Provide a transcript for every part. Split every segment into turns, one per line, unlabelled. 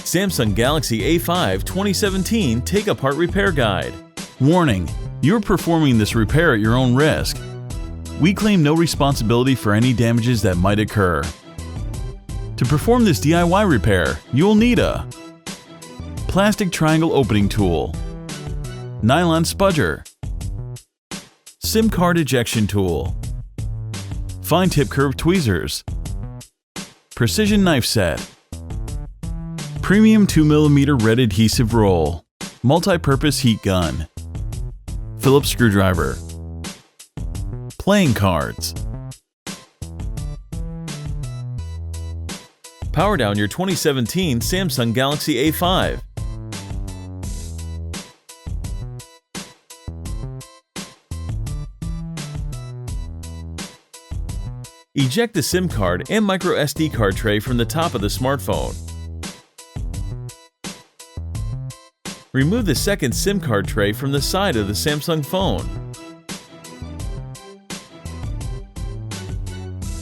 Samsung Galaxy A5 2017 Take-Apart Repair Guide. Warning: you're performing this repair at your own risk. We claim no responsibility for any damages that might occur. To perform this DIY repair, you'll need a plastic triangle opening tool, nylon spudger, SIM card ejection tool, fine tip curved tweezers, precision knife set, premium 2mm red adhesive roll, multi-purpose heat gun, Phillips screwdriver, playing cards. Power down your 2017 Samsung Galaxy A5. Eject the SIM card and microSD card tray from the top of the smartphone. Remove the second SIM card tray from the side of the Samsung phone.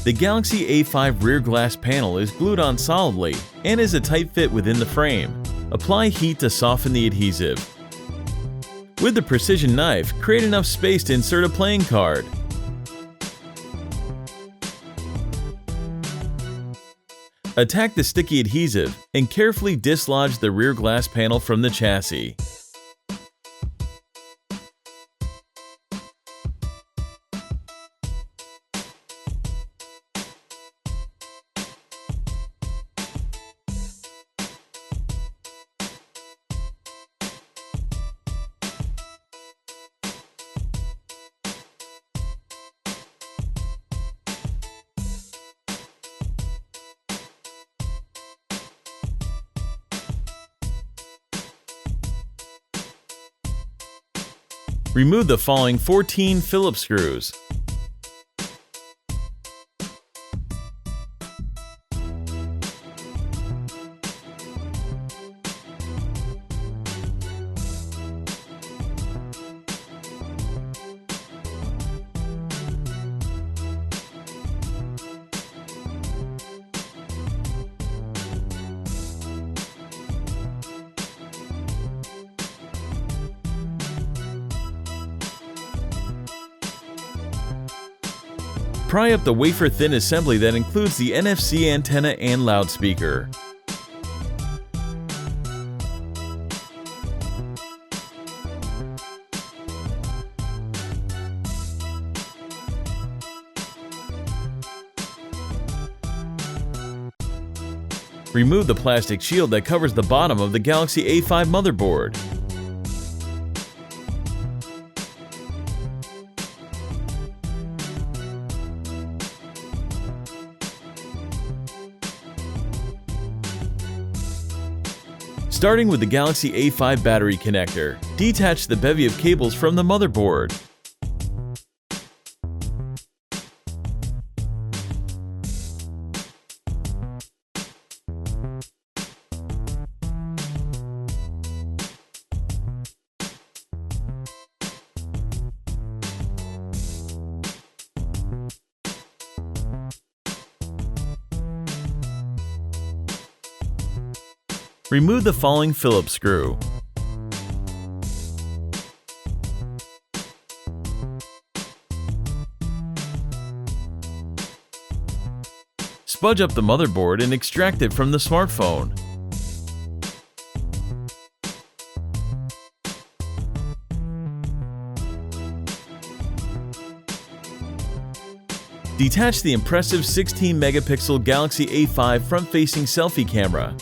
The Galaxy A5 rear glass panel is glued on solidly and is a tight fit within the frame. Apply heat to soften the adhesive. With the precision knife, create enough space to insert a playing card. Attack the sticky adhesive and carefully dislodge the rear glass panel from the chassis. Remove the following 14 Phillips screws. Pry up the wafer-thin assembly that includes the NFC antenna and loudspeaker. Remove the plastic shield that covers the bottom of the Galaxy A5 motherboard. Starting with the Galaxy A5 battery connector, detach the bevy of cables from the motherboard. Remove the following Phillips screw. Spudge up the motherboard and extract it from the smartphone. Detach the impressive 16-megapixel Galaxy A5 front-facing selfie camera.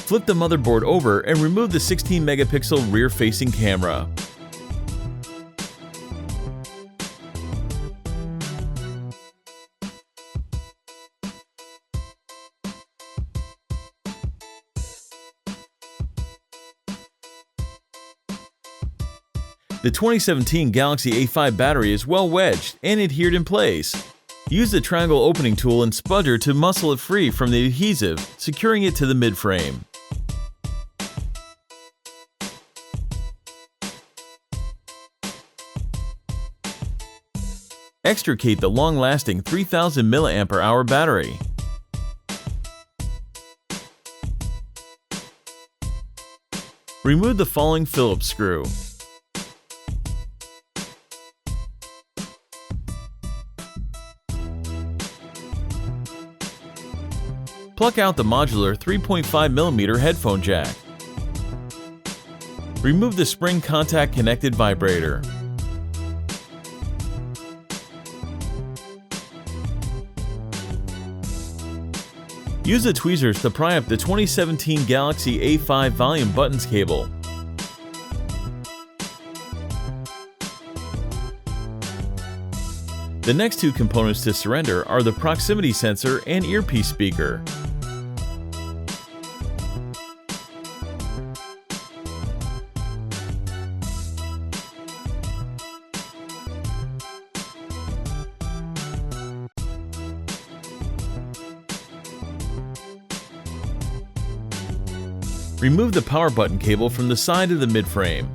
Flip the motherboard over and remove the 16-megapixel rear-facing camera. The 2017 Galaxy A5 battery is well wedged and adhered in place. Use the triangle opening tool and spudger to muscle it free from the adhesive, securing it to the midframe. Extricate the long-lasting 3000 mAh battery. Remove the falling Phillips screw. Pluck out the modular 3.5mm headphone jack. Remove the spring contact connected vibrator. Use the tweezers to pry up the 2017 Galaxy A5 volume buttons cable. The next two components to surrender are the proximity sensor and earpiece speaker. Remove the power button cable from the side of the midframe.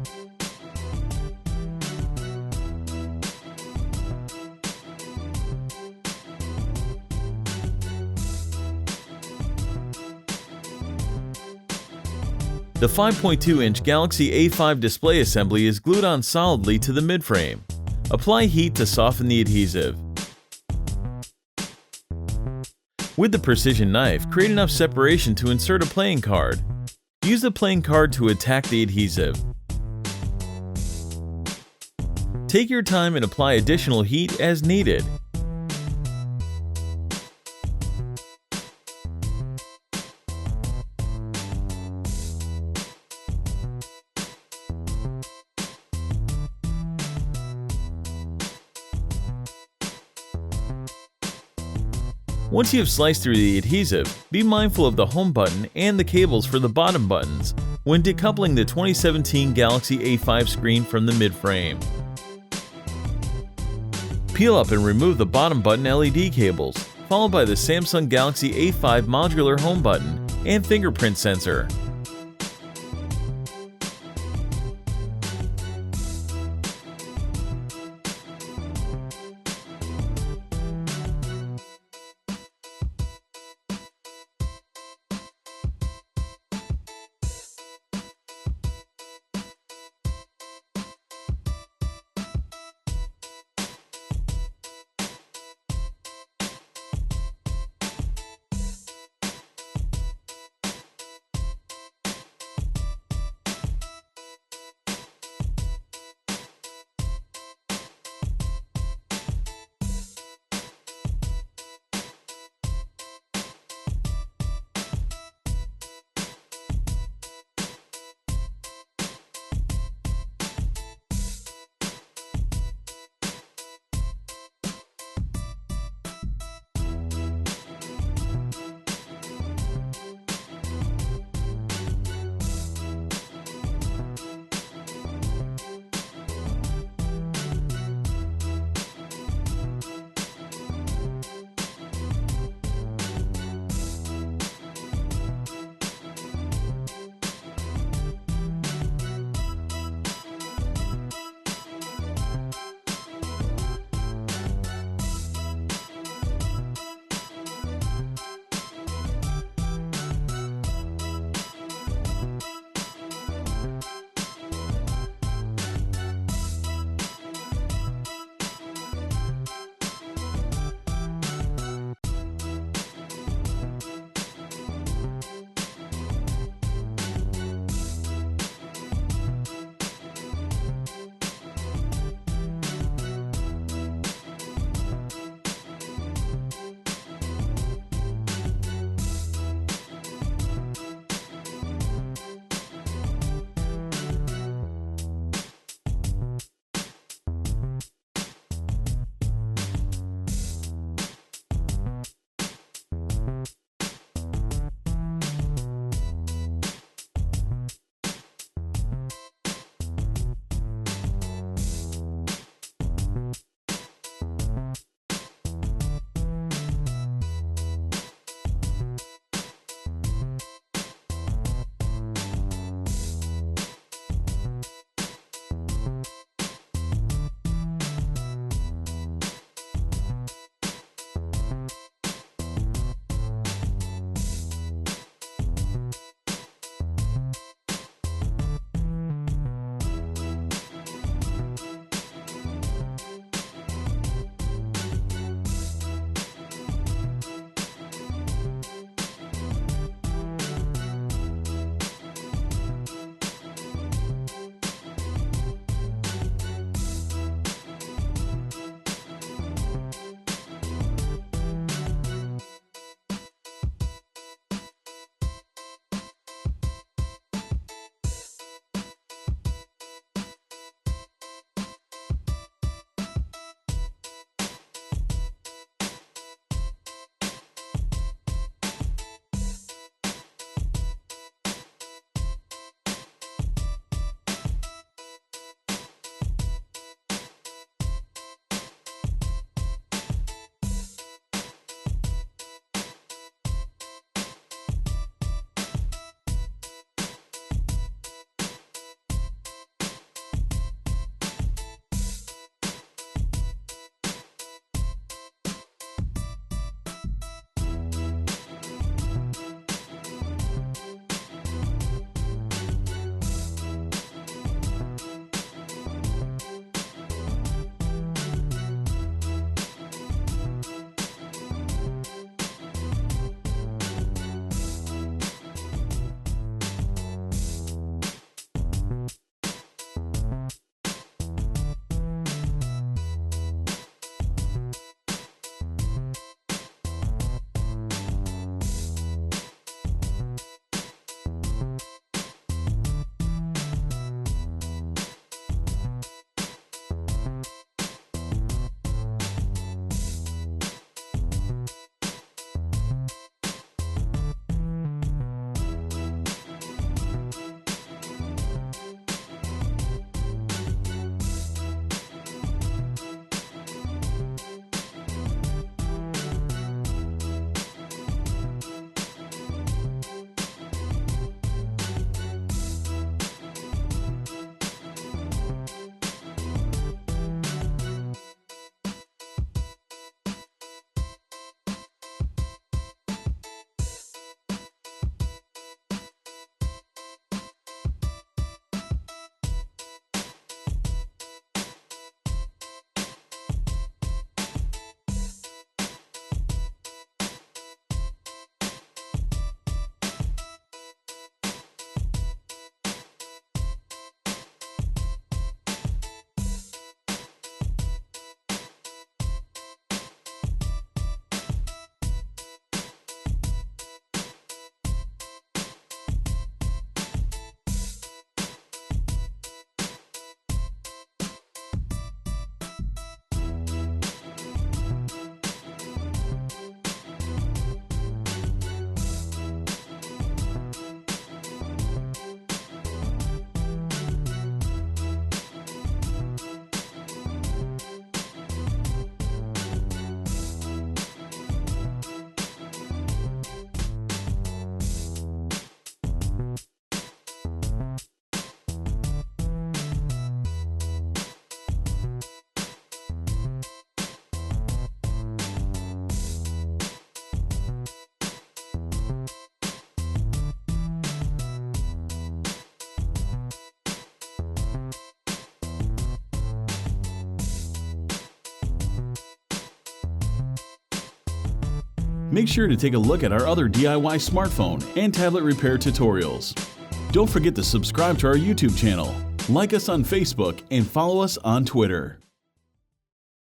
The 5.2-inch Galaxy A5 display assembly is glued on solidly to the midframe. Apply heat to soften the adhesive. With the precision knife, create enough separation to insert a playing card. Use the playing card to attack the adhesive. Take your time and apply additional heat as needed. Once you have sliced through the adhesive, be mindful of the home button and the cables for the bottom buttons when decoupling the 2017 Galaxy A5 screen from the midframe. Peel up and remove the bottom button LED cables, followed by the Samsung Galaxy A5 modular home button and fingerprint sensor. Make sure to take a look at our other DIY smartphone and tablet repair tutorials. Don't forget to subscribe to our YouTube channel, like us on Facebook, and follow us on Twitter.